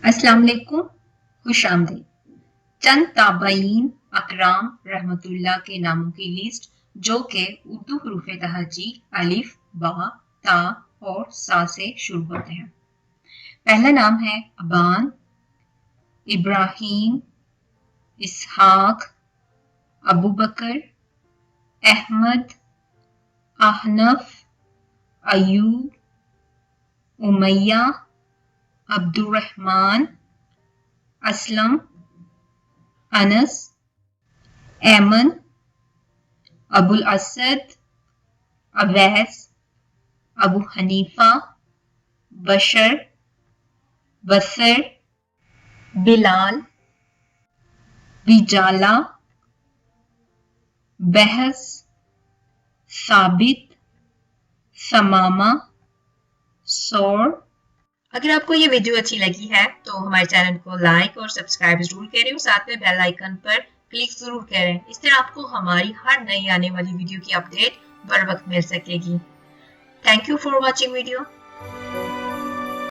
अस्सलाम वालेकुम, खुश आमदीद। चंद ताबईन अकराम रहमतुल्लाह के नामों की लिस्ट जो कि उर्दू हरूफ तहजी अलिफ, बा, ता और सा से शुरू होते हैं। पहला नाम है अबान, इब्राहिम, इसहाक, अबू बकर, अहमद, अहनफ, अयूब, उमैया, अब्दुर्रहमान, असलम, अनस, ऐमन, अबुल असद, अवैस, अबू हनीफा, बशर, बसर, बिलाल, बिजाला, बहस, साबित, समामा, सौर। अगर आपको ये वीडियो अच्छी लगी है तो हमारे चैनल को लाइक और सब्सक्राइब जरूर करें और साथ में बेल आइकन पर क्लिक जरूर करें। इस तरह आपको हमारी हर नई आने वाली वीडियो की अपडेट बर वक्त मिल सकेगी। Thank you for watching video.